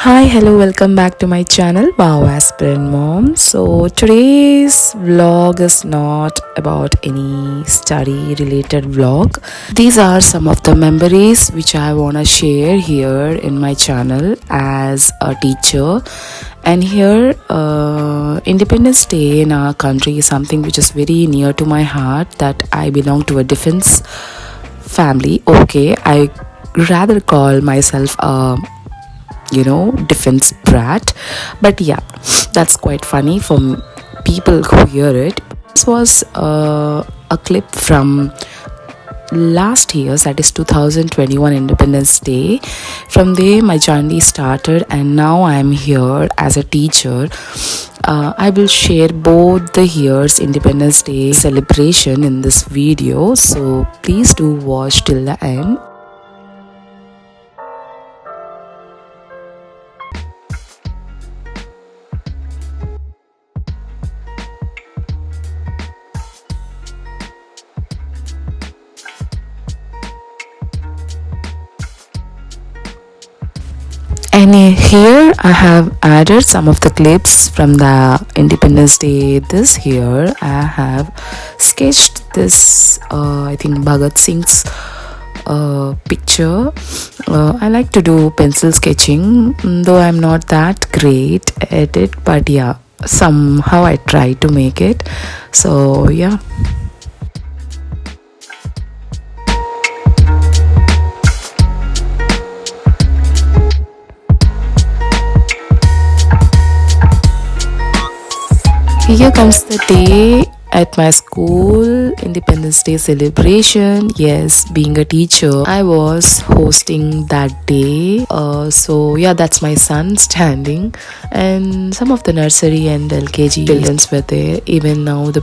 Hi, hello, welcome back to my channel, Wow Aspirant Mom. So today's vlog is not about any study related vlog. These are some of the memories which I want to share here in my channel as a teacher. And here, Independence Day in our country is something which is very near to my heart, that I belong to a defense family. Okay, I rather call myself a defense brat, but yeah, that's quite funny for people who hear it. This was a clip from last year's, that is 2021 Independence Day. From there my journey started, and now I'm here as a teacher. I will share both the year's Independence Day celebration in this video, so please do watch till the end. And here I have added some of the clips from the Independence Day this year. I have sketched this, I think Bhagat Singh's picture. I like to do pencil sketching, though I'm not that great at it, but yeah, somehow I try to make it. So yeah. Here comes the day at my school, Independence Day celebration. Yes, being a teacher, I was hosting that day. So yeah, that's my son standing, and some of the nursery and LKG children were there. Even now the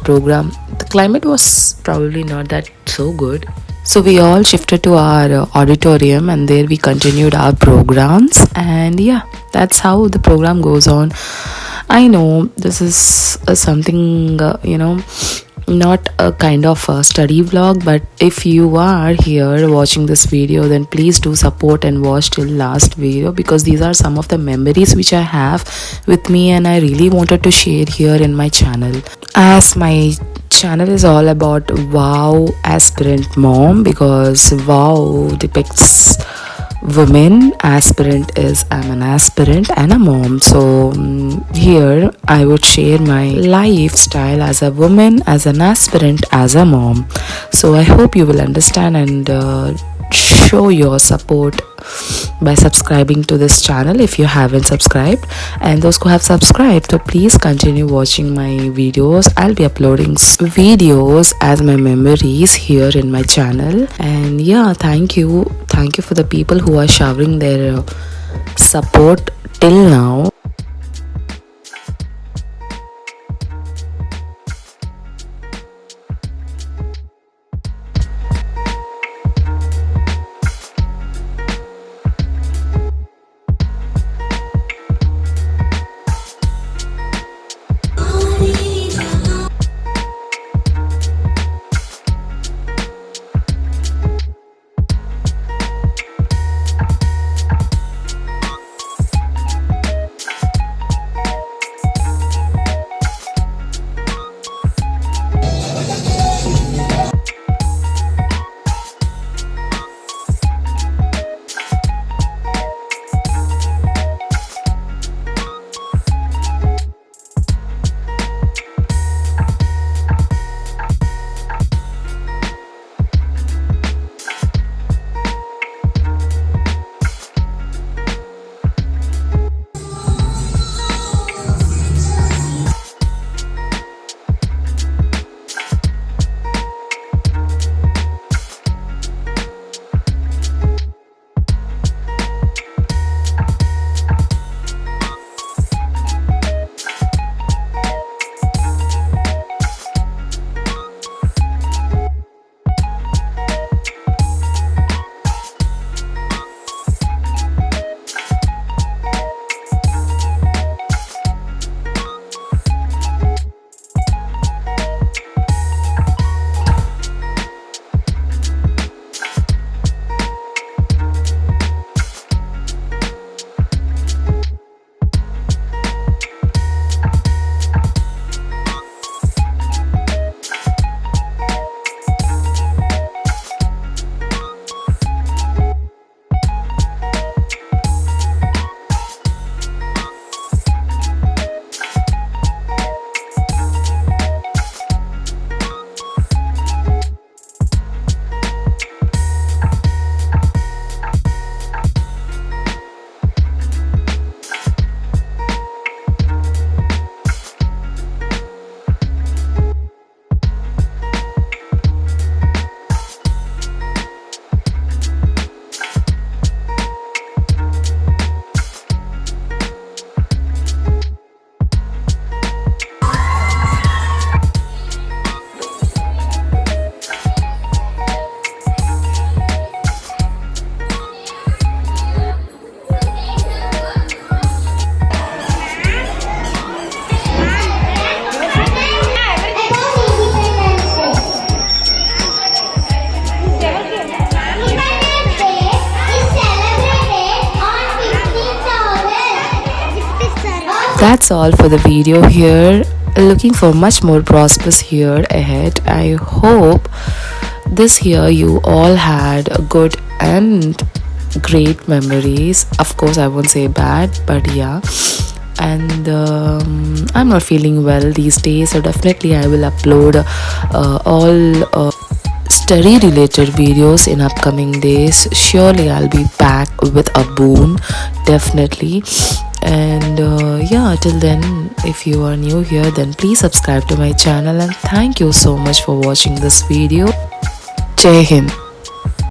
climate was probably not that so good. So we all shifted to our auditorium, and there we continued our programs. And yeah, that's how the program goes on. I know this is something, not a kind of a study vlog, but if you are here watching this video, then please do support and watch till last video, because these are some of the memories which I have with me and I really wanted to share here in my channel. As my channel is all about Wow Aspirant Mom, because Wow depicts women, aspirant is I'm an aspirant and a mom. So here I would share my lifestyle as a woman, as an aspirant, as a mom. So I hope you will understand and show your support by subscribing to this channel if you haven't subscribed, and those who have subscribed, so please continue watching my videos. I'll be uploading videos as my memories here in my channel. And yeah, thank you for the people who are showering their support till now. That's all for the video here. Looking for much more prosperous year ahead. I hope this year you all had a good and great memories. Of course, I won't say bad, but yeah. And I'm not feeling well these days, so definitely I will upload all study related videos in upcoming days. Surely I'll be back with a boon, definitely. And yeah, till then, if you are new here, then please subscribe to my channel, and thank you so much for watching this video. Jai Hind.